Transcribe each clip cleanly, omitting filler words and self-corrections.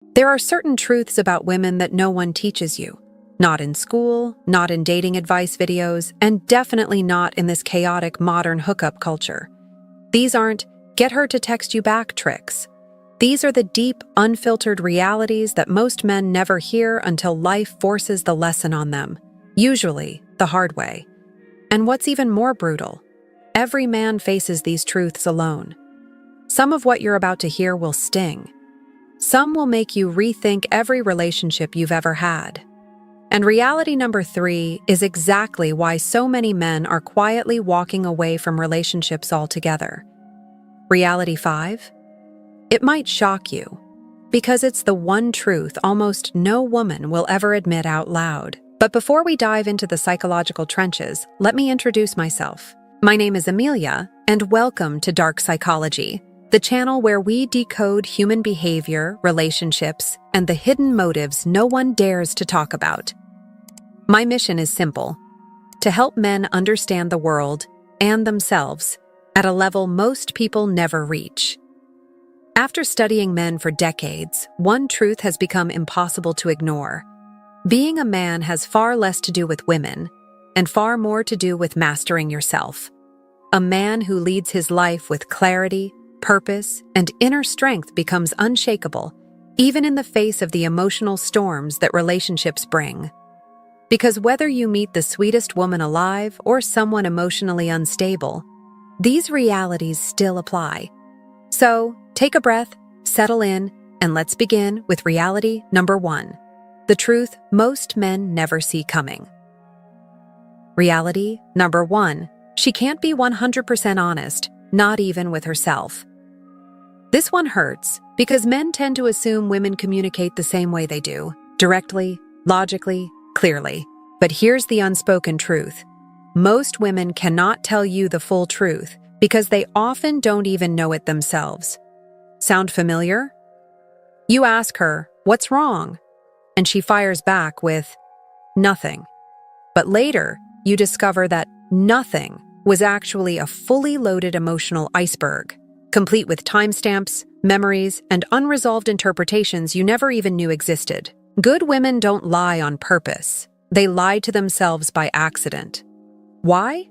There are certain truths about women that no one teaches you. Not in school, not in dating advice videos, and definitely not in this chaotic modern hookup culture. These aren't get her to text you back tricks. These are the deep, unfiltered realities that most men never hear until life forces the lesson on them, usually the hard way. And what's even more brutal, every man faces these truths alone. Some of what you're about to hear will sting. Some will make you rethink every relationship you've ever had. And reality number 3 is exactly why so many men are quietly walking away from relationships altogether. Reality 5? It might shock you, because it's the one truth almost no woman will ever admit out loud. But before we dive into the psychological trenches, let me introduce myself. My name is Amelia, and welcome to Dark Psychology, the channel where we decode human behavior, relationships, and the hidden motives no one dares to talk about. My mission is simple: to help men understand the world and themselves at a level most people never reach. After studying men for decades, one truth has become impossible to ignore. Being a man has far less to do with women, and far more to do with mastering yourself. A man who leads his life with clarity, purpose, and inner strength becomes unshakable, even in the face of the emotional storms that relationships bring. Because whether you meet the sweetest woman alive or someone emotionally unstable, these realities still apply. So, take a breath, settle in, and let's begin with reality number 1, the truth most men never see coming. Reality number 1, she can't be 100% honest, not even with herself. This one hurts because men tend to assume women communicate the same way they do, directly, logically, clearly. But here's the unspoken truth. Most women cannot tell you the full truth because they often don't even know it themselves. Sound familiar? You ask her, "What's wrong?" And she fires back with, "Nothing." But later, you discover that nothing was actually a fully loaded emotional iceberg, complete with timestamps, memories, and unresolved interpretations you never even knew existed. Good women don't lie on purpose. They lie to themselves by accident. Why?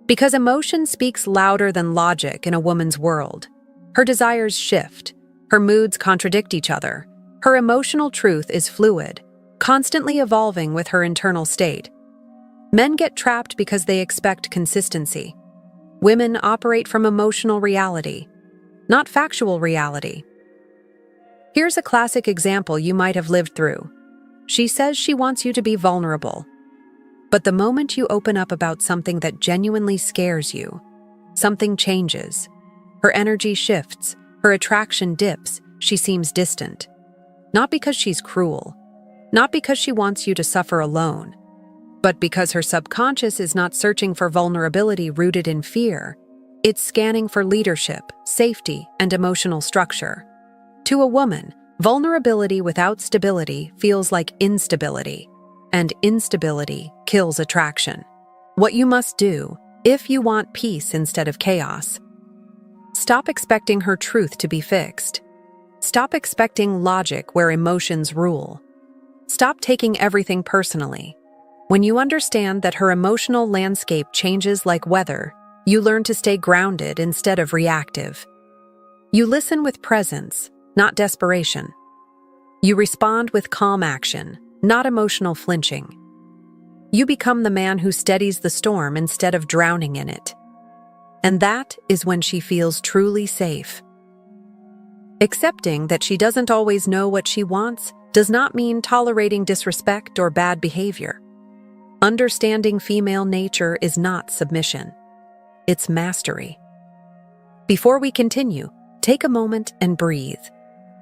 Because emotion speaks louder than logic in a woman's world. Her desires shift. Her moods contradict each other. Her emotional truth is fluid, constantly evolving with her internal state. Men get trapped because they expect consistency. Women operate from emotional reality, not factual reality. Here's a classic example you might have lived through. She says she wants you to be vulnerable. But the moment you open up about something that genuinely scares you, something changes. Her energy shifts, her attraction dips, she seems distant. Not because she's cruel, not because she wants you to suffer alone, but because her subconscious is not searching for vulnerability rooted in fear. It's scanning for leadership, safety, and emotional structure. To a woman, vulnerability without stability feels like instability, and instability kills attraction. What you must do, if you want peace instead of chaos: stop expecting her truth to be fixed. Stop expecting logic where emotions rule. Stop taking everything personally. When you understand that her emotional landscape changes like weather, you learn to stay grounded instead of reactive. You listen with presence, not desperation. You respond with calm action, not emotional flinching. You become the man who steadies the storm instead of drowning in it. And that is when she feels truly safe. Accepting that she doesn't always know what she wants does not mean tolerating disrespect or bad behavior. Understanding female nature is not submission. It's mastery. Before we continue, take a moment and breathe.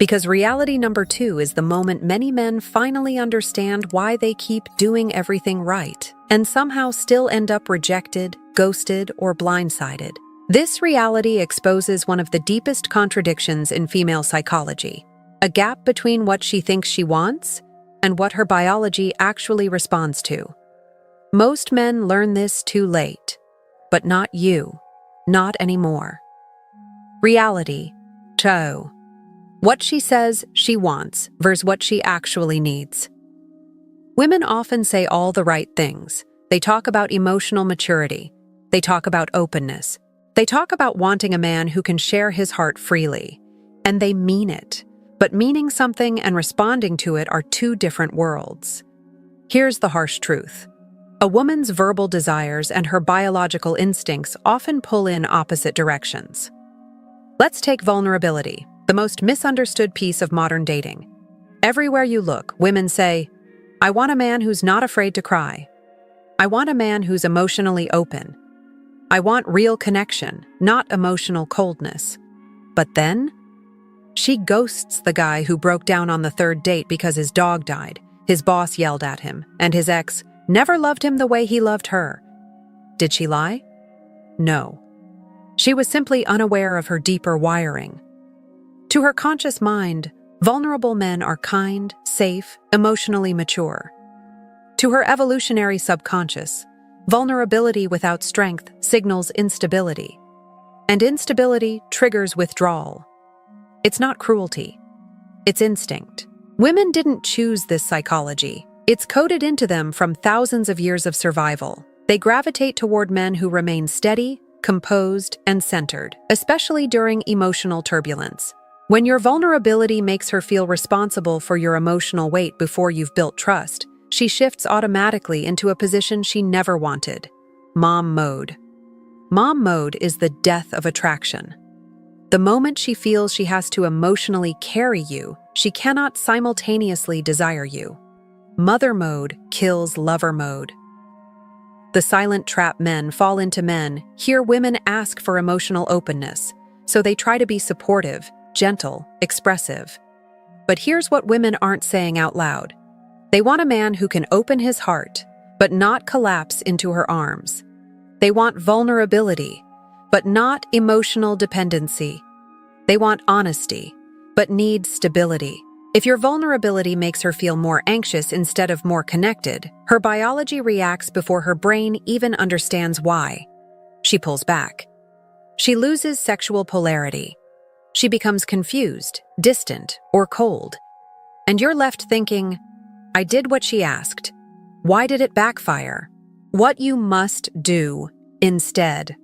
Because reality number 2 is the moment many men finally understand why they keep doing everything right and somehow still end up rejected, ghosted, or blindsided. This reality exposes one of the deepest contradictions in female psychology, a gap between what she thinks she wants and what her biology actually responds to. Most men learn this too late, but not you, not anymore. Reality 2. What she says she wants versus what she actually needs. Women often say all the right things. They talk about emotional maturity. They talk about openness. They talk about wanting a man who can share his heart freely. And they mean it. But meaning something and responding to it are two different worlds. Here's the harsh truth. A woman's verbal desires and her biological instincts often pull in opposite directions. Let's take vulnerability, the most misunderstood piece of modern dating. Everywhere you look, women say, "I want a man who's not afraid to cry. I want a man who's emotionally open. I want real connection, not emotional coldness." But then, she ghosts the guy who broke down on the third date because his dog died, his boss yelled at him, and his ex never loved him the way he loved her. Did she lie? No. She was simply unaware of her deeper wiring. To her conscious mind, vulnerable men are kind, safe, emotionally mature. To her evolutionary subconscious, vulnerability without strength signals instability. And instability triggers withdrawal. It's not cruelty. It's instinct. Women didn't choose this psychology. It's coded into them from thousands of years of survival. They gravitate toward men who remain steady, composed, and centered, especially during emotional turbulence. When your vulnerability makes her feel responsible for your emotional weight before you've built trust, she shifts automatically into a position she never wanted. Mom mode. Mom mode is the death of attraction. The moment she feels she has to emotionally carry you, she cannot simultaneously desire you. Mother mode kills lover mode. The silent trap men fall into men hear women ask for emotional openness, so they try to be supportive, gentle, expressive. But here's what women aren't saying out loud. They want a man who can open his heart, but not collapse into her arms. They want vulnerability, but not emotional dependency. They want honesty, but need stability. If your vulnerability makes her feel more anxious instead of more connected, her biology reacts before her brain even understands why. She pulls back. She loses sexual polarity. She becomes confused, distant, or cold. And you're left thinking, I did what she asked. Why did it backfire? What you must do instead.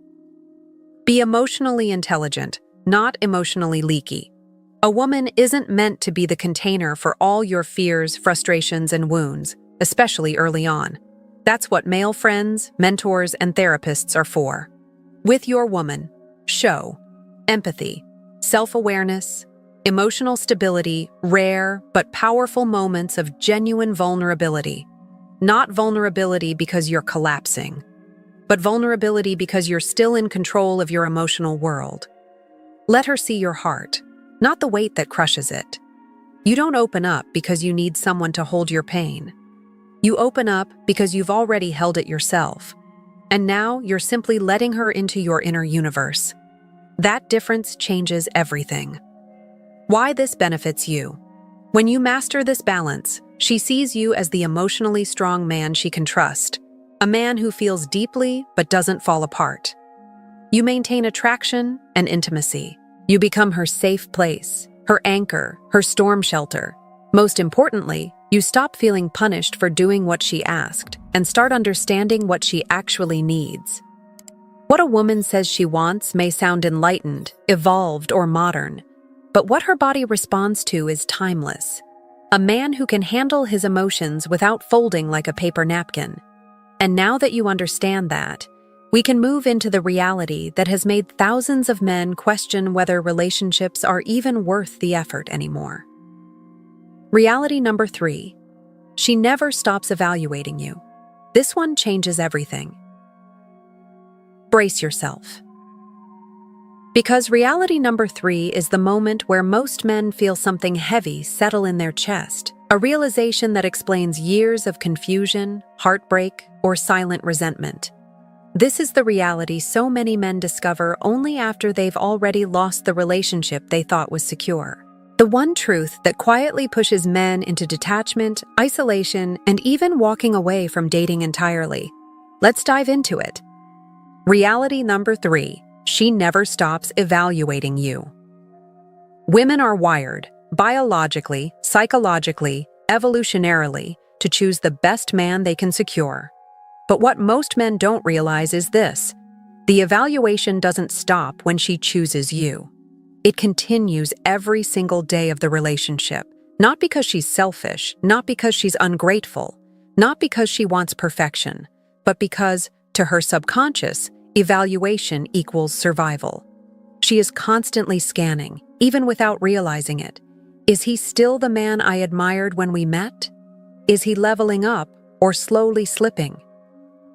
Be emotionally intelligent, not emotionally leaky. A woman isn't meant to be the container for all your fears, frustrations, and wounds, especially early on. That's what male friends, mentors, and therapists are for. With your woman, show empathy, self-awareness, emotional stability, rare but powerful moments of genuine vulnerability. Not vulnerability because you're collapsing, but vulnerability because you're still in control of your emotional world. Let her see your heart, not the weight that crushes it. You don't open up because you need someone to hold your pain. You open up because you've already held it yourself. And now you're simply letting her into your inner universe. That difference changes everything. Why this benefits you. When you master this balance, she sees you as the emotionally strong man she can trust. A man who feels deeply but doesn't fall apart. You maintain attraction and intimacy. You become her safe place, her anchor, her storm shelter. Most importantly, you stop feeling punished for doing what she asked and start understanding what she actually needs. What a woman says she wants may sound enlightened, evolved, or modern, but what her body responds to is timeless. A man who can handle his emotions without folding like a paper napkin. And now that you understand that, we can move into the reality that has made thousands of men question whether relationships are even worth the effort anymore. Reality number 3. She never stops evaluating you. This one changes everything. Brace yourself. Because reality number 3 is the moment where most men feel something heavy settle in their chest, a realization that explains years of confusion, heartbreak, or silent resentment. This is the reality so many men discover only after they've already lost the relationship they thought was secure. The one truth that quietly pushes men into detachment, isolation, and even walking away from dating entirely. Let's dive into it. Reality number 3. She never stops evaluating you. Women are wired, biologically, psychologically, evolutionarily, to choose the best man they can secure. But what most men don't realize is this: the evaluation doesn't stop when she chooses you. It continues every single day of the relationship, not because she's selfish, not because she's ungrateful, not because she wants perfection, but because, to her subconscious, evaluation equals survival. She is constantly scanning, even without realizing it. Is he still the man I admired when we met? Is he leveling up or slowly slipping?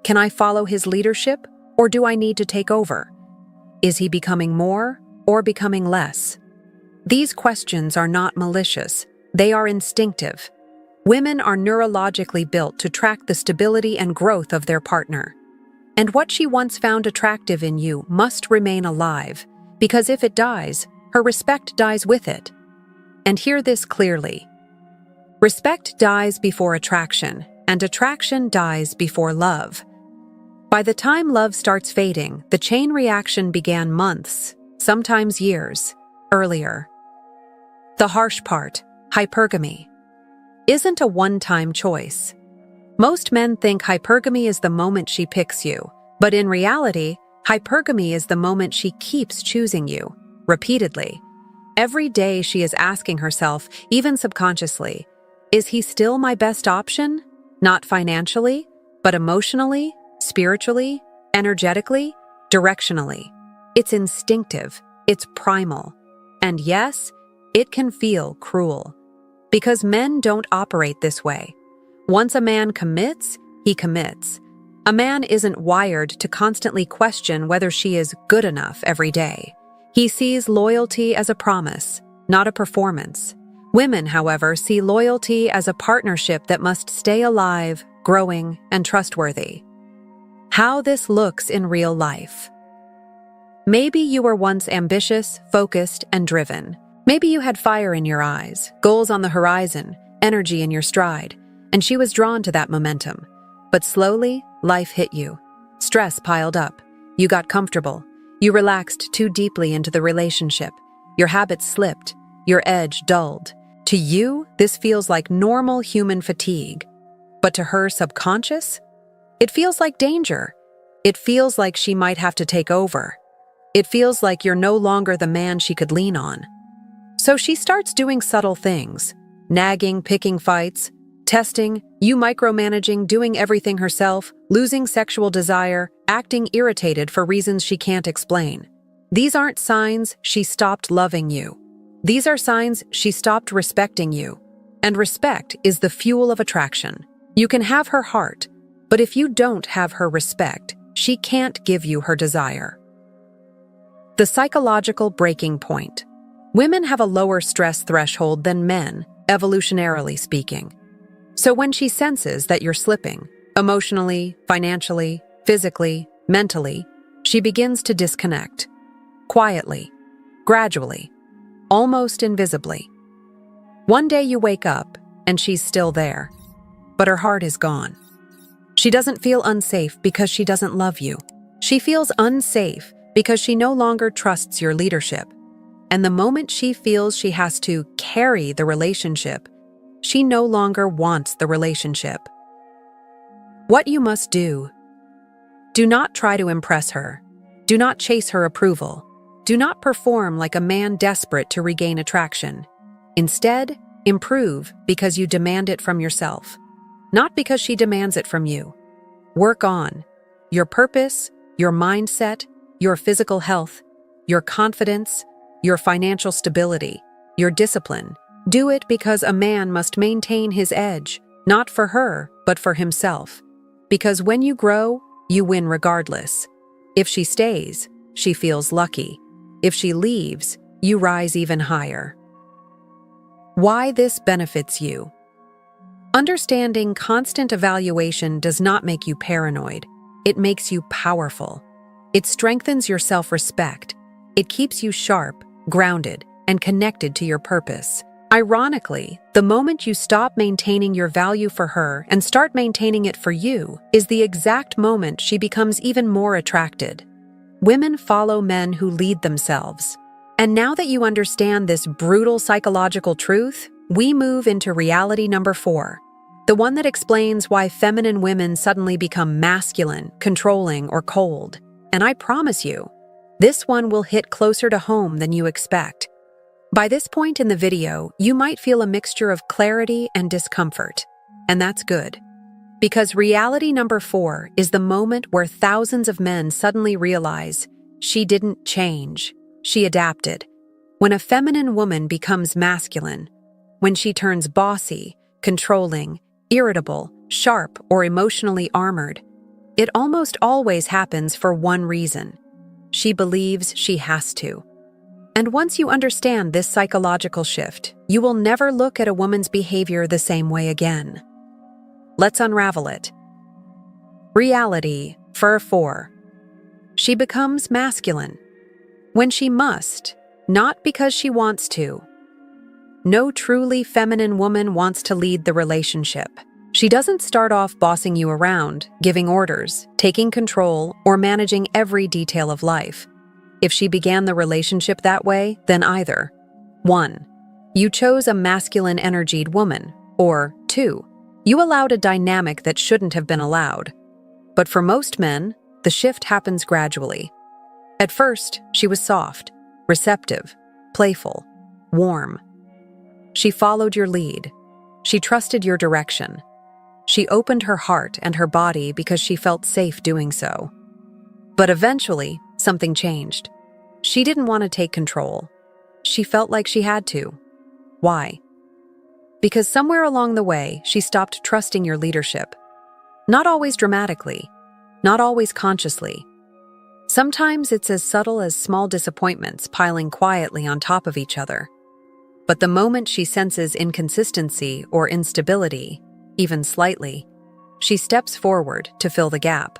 Can I follow his leadership, or do I need to take over? Is he becoming more or becoming less? These questions are not malicious. They are instinctive. Women are neurologically built to track the stability and growth of their partner. And what she once found attractive in you must remain alive, because if it dies, her respect dies with it. And hear this clearly. Respect dies before attraction, and attraction dies before love. By the time love starts fading, the chain reaction began months, sometimes years, earlier. The harsh part, hypergamy, isn't a one-time choice. Most men think hypergamy is the moment she picks you, but in reality, hypergamy is the moment she keeps choosing you, repeatedly. Every day she is asking herself, even subconsciously, is he still my best option? Not financially, but emotionally, spiritually, energetically, directionally. It's instinctive, it's primal. And yes, it can feel cruel. Because men don't operate this way. Once a man commits, he commits. A man isn't wired to constantly question whether she is good enough every day. He sees loyalty as a promise, not a performance. Women, however, see loyalty as a partnership that must stay alive, growing, and trustworthy. How this looks in real life. Maybe you were once ambitious, focused, and driven. Maybe you had fire in your eyes, goals on the horizon, energy in your stride, and she was drawn to that momentum. But slowly, life hit you. Stress piled up. You got comfortable. You relaxed too deeply into the relationship. Your habits slipped. Your edge dulled. To you, this feels like normal human fatigue. But to her subconscious, it feels like danger. It feels like she might have to take over. It feels like you're no longer the man she could lean on. So she starts doing subtle things, nagging, picking fights, testing, you micromanaging, doing everything herself, losing sexual desire, acting irritated for reasons she can't explain. These aren't signs she stopped loving you. These are signs she stopped respecting you. And respect is the fuel of attraction. You can have her heart, but if you don't have her respect, she can't give you her desire. The psychological breaking point. Women have a lower stress threshold than men, evolutionarily speaking. So when she senses that you're slipping, emotionally, financially, physically, mentally, she begins to disconnect. Quietly, gradually, almost invisibly. One day you wake up, and she's still there, but her heart is gone. She doesn't feel unsafe because she doesn't love you. She feels unsafe because she no longer trusts your leadership. And the moment she feels she has to carry the relationship, she no longer wants the relationship. What you must do: do not try to impress her. Do not chase her approval. Do not perform like a man desperate to regain attraction. Instead, improve because you demand it from yourself, not because she demands it from you. Work on your purpose, your mindset, your physical health, your confidence, your financial stability, your discipline. Do it because a man must maintain his edge, not for her, but for himself. Because when you grow, you win regardless. If she stays, she feels lucky. If she leaves, you rise even higher. Why this benefits you. Understanding constant evaluation does not make you paranoid. It makes you powerful. It strengthens your self-respect. It keeps you sharp, grounded, and connected to your purpose. Ironically, the moment you stop maintaining your value for her and start maintaining it for you is the exact moment she becomes even more attracted. Women follow men who lead themselves, And now that you understand this brutal psychological truth, we move into reality number 4, the one that explains why feminine women suddenly become masculine, controlling, or cold. And I promise you, this one will hit closer to home than you expect. By this point in the video, you might feel a mixture of clarity and discomfort. And that's good. Because reality number 4 is the moment where thousands of men suddenly realize she didn't change, she adapted. When a feminine woman becomes masculine, when she turns bossy, controlling, irritable, sharp, or emotionally armored, it almost always happens for one reason. She believes she has to. And once you understand this psychological shift, you will never look at a woman's behavior the same way again. Let's unravel it. Reality, fur 4. She becomes masculine when she must, not because she wants to. No truly feminine woman wants to lead the relationship. She doesn't start off bossing you around, giving orders, taking control, or managing every detail of life. If she began the relationship that way, then either 1. You chose a masculine-energied woman, or 2. You allowed a dynamic that shouldn't have been allowed. But for most men, the shift happens gradually. At first, she was soft, receptive, playful, warm. She followed your lead. She trusted your direction. She opened her heart and her body because she felt safe doing so. But eventually, something changed. She didn't want to take control. She felt like she had to. Why? Because somewhere along the way, she stopped trusting your leadership. Not always dramatically, not always consciously. Sometimes it's as subtle as small disappointments piling quietly on top of each other. But the moment she senses inconsistency or instability, even slightly, she steps forward to fill the gap.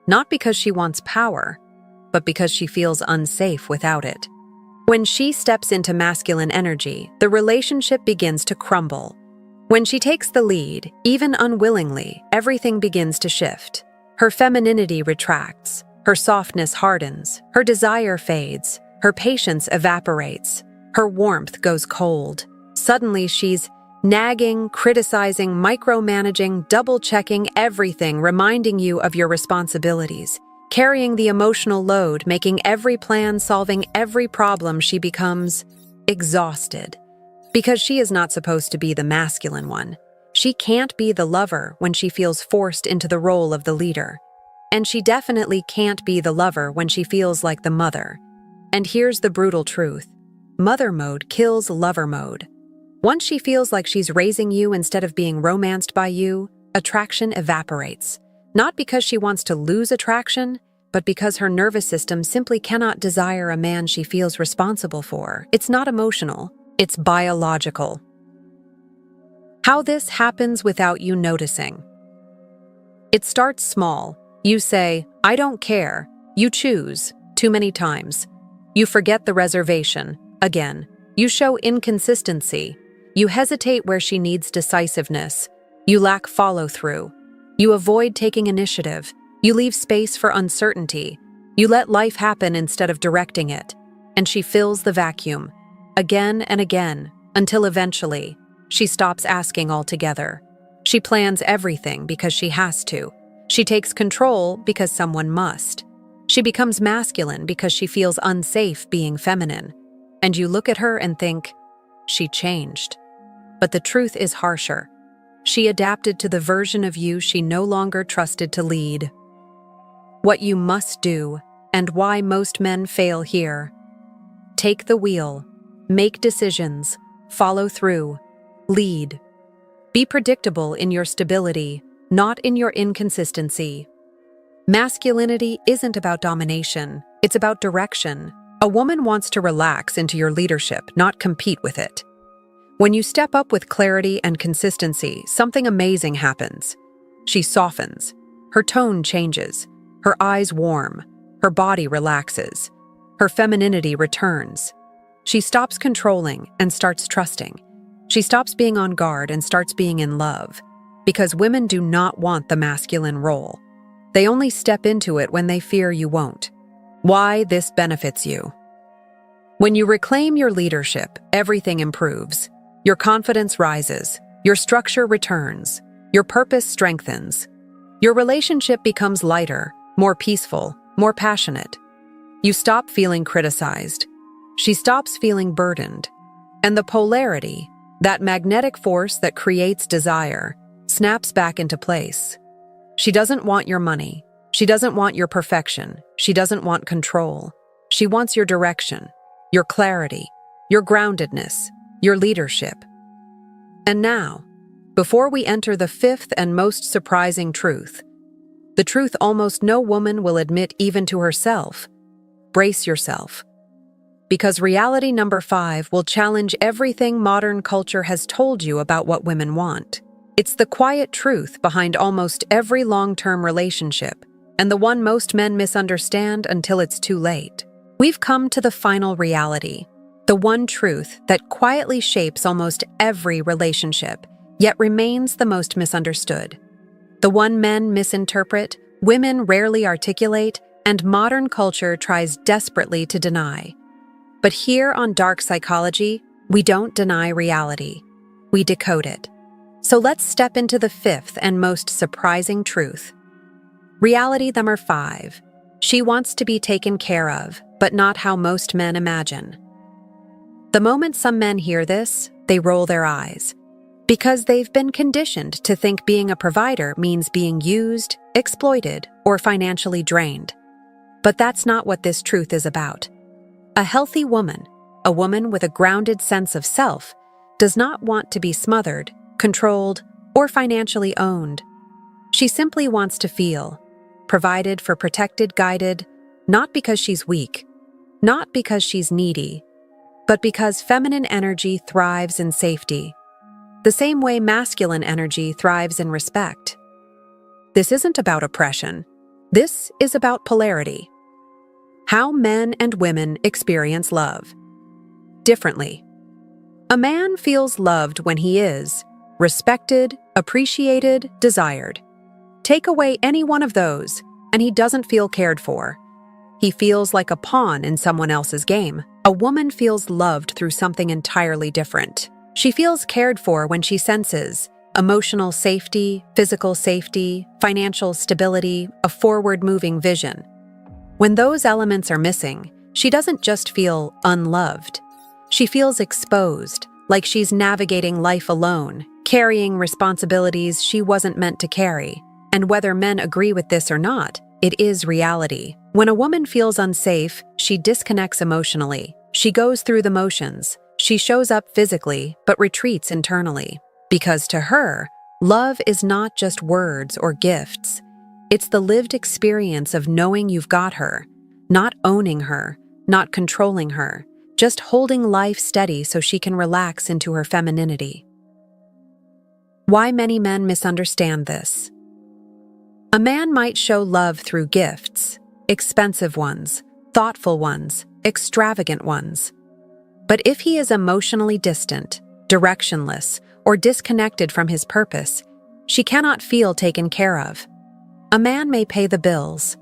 Not because she wants power, but because she feels unsafe without it. When she steps into masculine energy, the relationship begins to crumble. When she takes the lead, even unwillingly, everything begins to shift. Her femininity retracts, her softness hardens, her desire fades, her patience evaporates, her warmth goes cold. Suddenly she's nagging, criticizing, micromanaging, double-checking everything, reminding you of your responsibilities, carrying the emotional load, making every plan, solving every problem. She becomes exhausted. Because she is not supposed to be the masculine one. She can't be the lover when she feels forced into the role of the leader. And she definitely can't be the lover when she feels like the mother. And here's the brutal truth. Mother mode kills lover mode. Once she feels like she's raising you instead of being romanced by you, attraction evaporates. Not because she wants to lose attraction, but because her nervous system simply cannot desire a man she feels responsible for. It's not emotional, it's biological. How this happens without you noticing. It starts small. You say, "I don't care." You choose, too many times. You forget the reservation, again. You show inconsistency. You hesitate where she needs decisiveness. You lack follow-through. You avoid taking initiative. You leave space for uncertainty. You let life happen instead of directing it. And she fills the vacuum, again and again, until eventually, she stops asking altogether. She plans everything because she has to. She takes control because someone must. She becomes masculine because she feels unsafe being feminine. And you look at her and think, she changed. But the truth is harsher. She adapted to the version of you she no longer trusted to lead. What you must do, and why most men fail here. Take the wheel. Make decisions. Follow through. Lead. Be predictable in your stability, not in your inconsistency. Masculinity isn't about domination, it's about direction. A woman wants to relax into your leadership, not compete with it. When you step up with clarity and consistency, something amazing happens. She softens. Her tone changes. Her eyes warm. Her body relaxes. Her femininity returns. She stops controlling and starts trusting. She stops being on guard and starts being in love. Because women do not want the masculine role. They only step into it when they fear you won't. Why this benefits you. When you reclaim your leadership, everything improves. Your confidence rises, your structure returns, your purpose strengthens. Your relationship becomes lighter, more peaceful, more passionate. You stop feeling criticized. She stops feeling burdened. And the polarity, that magnetic force that creates desire, snaps back into place. She doesn't want your money. She doesn't want your perfection. She doesn't want control. She wants your direction, your clarity, your groundedness, your leadership. And now, before we enter the fifth and most surprising truth, the truth almost no woman will admit even to herself, brace yourself. Because reality number 5 will challenge everything modern culture has told you about what women want. It's the quiet truth behind almost every long-term relationship, and the one most men misunderstand until it's too late. We've come to the final reality, the one truth that quietly shapes almost every relationship, yet remains the most misunderstood. The one men misinterpret, women rarely articulate, and modern culture tries desperately to deny. But here on Dark Psychology, we don't deny reality. We decode it. So let's step into the fifth and most surprising truth. Reality number 5. She wants to be taken care of, but not how most men imagine. The moment some men hear this, they roll their eyes. Because they've been conditioned to think being a provider means being used, exploited, or financially drained. But that's not what this truth is about. A healthy woman, a woman with a grounded sense of self, does not want to be smothered, controlled, or financially owned. She simply wants to feel provided for, protected, guided, not because she's weak, not because she's needy, but because feminine energy thrives in safety, the same way masculine energy thrives in respect. This isn't about oppression. This is about polarity. How men and women experience love. Differently. A man feels loved when he is respected, appreciated, desired. Take away any one of those, and he doesn't feel cared for. He feels like a pawn in someone else's game. A woman feels loved through something entirely different. She feels cared for when she senses emotional safety, physical safety, financial stability, a forward-moving vision. When those elements are missing, she doesn't just feel unloved. She feels exposed, like she's navigating life alone, carrying responsibilities she wasn't meant to carry. And whether men agree with this or not, it is reality. When a woman feels unsafe, she disconnects emotionally. She goes through the motions. She shows up physically, but retreats internally. Because to her, love is not just words or gifts. It's the lived experience of knowing you've got her, not owning her, not controlling her, just holding life steady so she can relax into her femininity. Why many men misunderstand this. A man might show love through gifts, expensive ones, thoughtful ones, extravagant ones. But if he is emotionally distant, directionless, or disconnected from his purpose, she cannot feel taken care of. A man may pay the bills,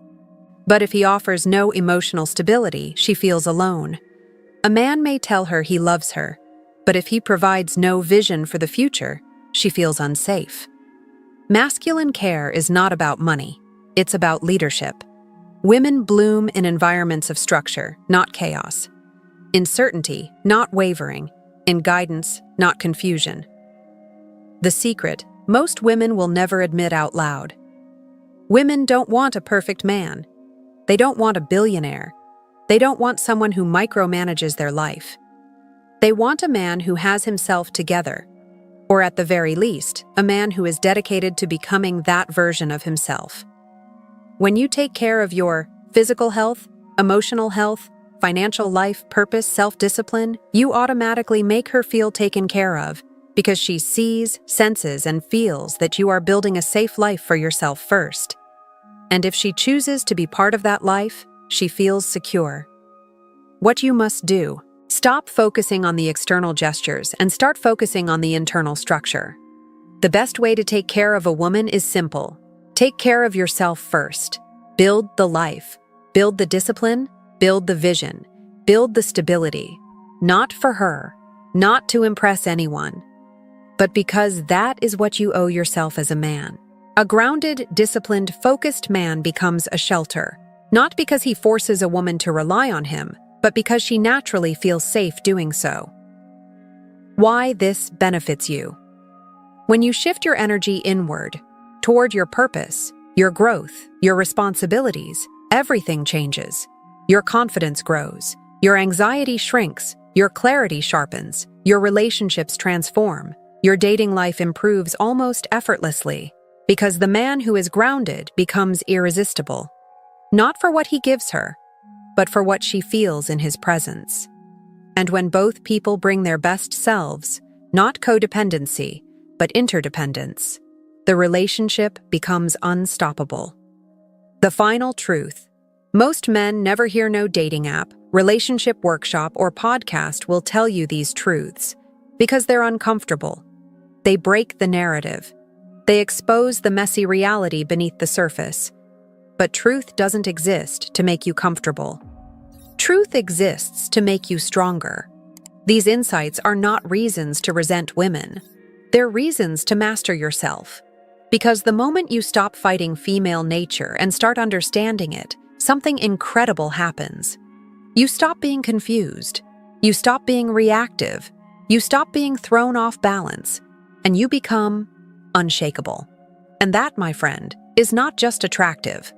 but if he offers no emotional stability, she feels alone. A man may tell her he loves her, but if he provides no vision for the future, she feels unsafe. Masculine care is not about money, it's about leadership. Women bloom in environments of structure, not chaos. In certainty, not wavering. In guidance, not confusion. The secret, most women will never admit out loud. Women don't want a perfect man. They don't want a billionaire. They don't want someone who micromanages their life. They want a man who has himself together, or at the very least, a man who is dedicated to becoming that version of himself. When you take care of your physical health, emotional health, financial life, purpose, self-discipline, you automatically make her feel taken care of because she sees, senses, and feels that you are building a safe life for yourself first. And if she chooses to be part of that life, she feels secure. What you must do: stop focusing on the external gestures and start focusing on the internal structure. The best way to take care of a woman is simple. Take care of yourself first. Build the life. Build the discipline. Build the vision. build the stability, not for her, not to impress anyone, but because that is what you owe yourself as a man. A grounded, disciplined, focused man becomes a shelter, not because he forces a woman to rely on him, but because she naturally feels safe doing so. Why this benefits you. When you shift your energy inward, toward your purpose, your growth, your responsibilities, everything changes. Your confidence grows, your anxiety shrinks, your clarity sharpens, your relationships transform, your dating life improves almost effortlessly, because the man who is grounded becomes irresistible, not for what he gives her, but for what she feels in his presence. And when both people bring their best selves, not codependency, but interdependence, the relationship becomes unstoppable. The final truth. Most men never hear no dating app, relationship workshop, or podcast will tell you these truths because they're uncomfortable. They break the narrative. They expose the messy reality beneath the surface. But truth doesn't exist to make you comfortable. Truth exists to make you stronger. These insights are not reasons to resent women. They're reasons to master yourself. Because the moment you stop fighting female nature and start understanding it, something incredible happens. You stop being confused. You stop being reactive. You stop being thrown off balance. And you become unshakable. And that, my friend, is not just attractive.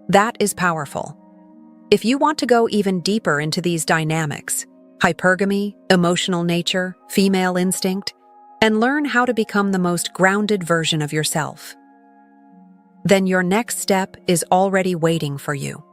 That is powerful. If you want to go even deeper into these dynamics, hypergamy, emotional nature, female instinct, and learn how to become the most grounded version of yourself, then your next step is already waiting for you.